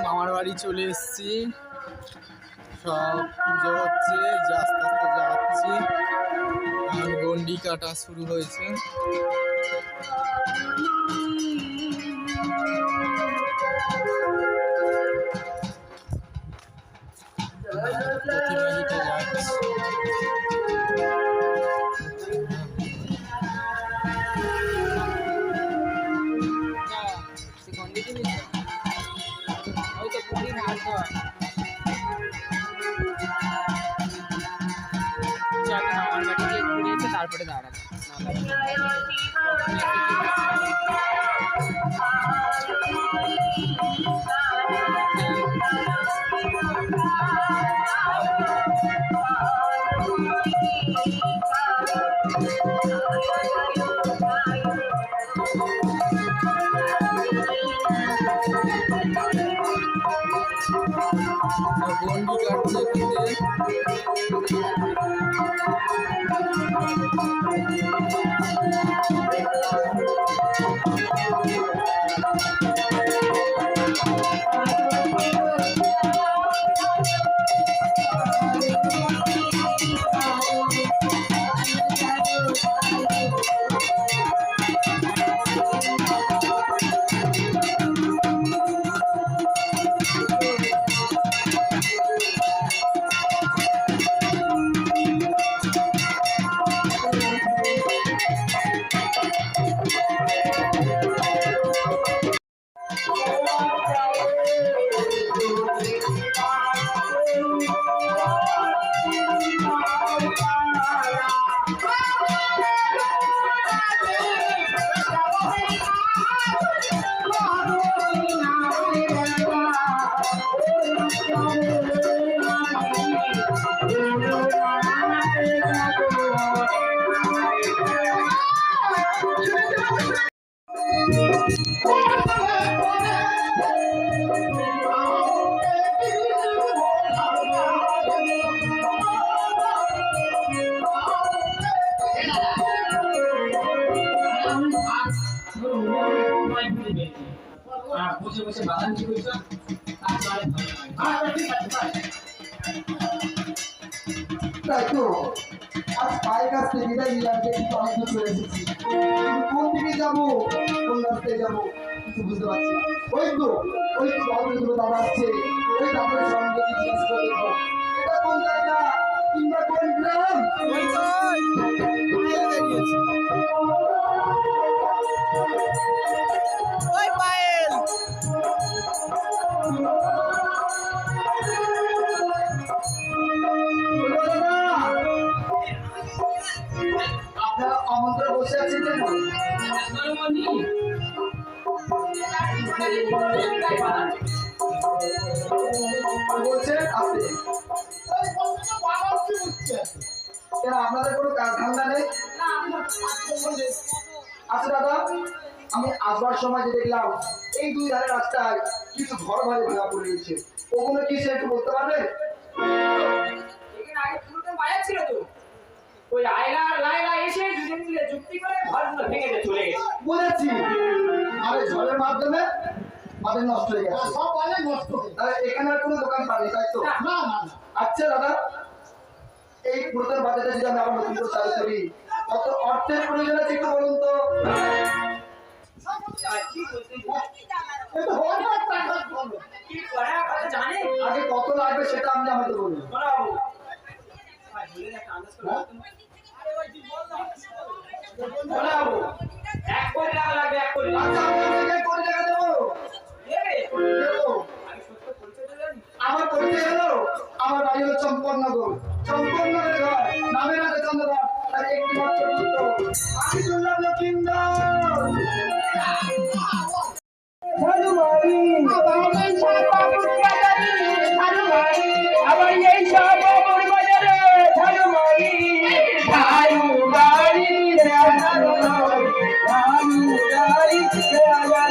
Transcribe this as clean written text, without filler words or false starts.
মামার বাড়ি চলে এসেছি। সব পুজো হচ্ছে, আস্তে আস্তে যাচ্ছি। এখন গন্ডি কাটা শুরু হয়েছে। প্রতিবাদিতে যাচ্ছি। তারপরে দাঁড়াবো গন্ডি কাটছে বসে বসে বাদাম কি করছো? তাই তো আজ পায়ের কাছ থেকে বিদায় নিলাম, কিন্তু অনেক দূর চলে এসেছি। কোন দিকে যাবো, কোন রাস্তায় যাবো কিছু বুঝতে পারছি না। ওই তো বড় দাদা আসছে, ওই দাদার সঙ্গে জিজ্ঞেস করে দেখবো এটা কোন জায়গা কিংবা কোন গ্রাম। আপনারা আমন্ত্রণ বসে আছেন কেন? বলছেন আপনি আপনাদের কোনো কাজ ধান্দা নেই? আচ্ছা দাদা, আমি আসবার সময় যে দেখলাম এই দুই ধারে রাস্তায় কিছু ঘর বাড়ি ভাঙা পড়ে গেছে, ওগুলো কি সে একটু বলতে পারবেন? আগে পুরোটা বাজার ছিল তো, ওই আয়লা লাইলা এসে দুজন মিলে যুক্তি করে ঘরগুলো ভেঙে দিয়ে চলে গেছে। বুঝেছি, আরে ঝড়ের মাধ্যমে আমাদের নষ্ট হয়ে গেছে, সব বাজে নষ্ট হয়ে গেছে। এখানে আর কোনো দোকান পানি, তাই তো? না না না। আচ্ছা দাদা, এই পুরাতন বাজারে যদি আমি আবার নতুন করে চালু করি, কত অর্থের প্রয়োজন আছে একটু বলুন তো? আগে কত লাগবে সেটা আপনি আমাকে বলুন। এক কোটি টাকা লাগবে, 1 কোটি। আচ্ছা আমি আপনাকে 1 কোটি টাকা দেবো। আমার পরিচয় হলো, আমার বাড়ি হলো চম্পকনগর। চম্পকনগরের ঘর, নামের আগে চন্দ্রধর, আর একটি মাত্র পুত্র আমি শুনলাম লক্ষিন্দর। আমার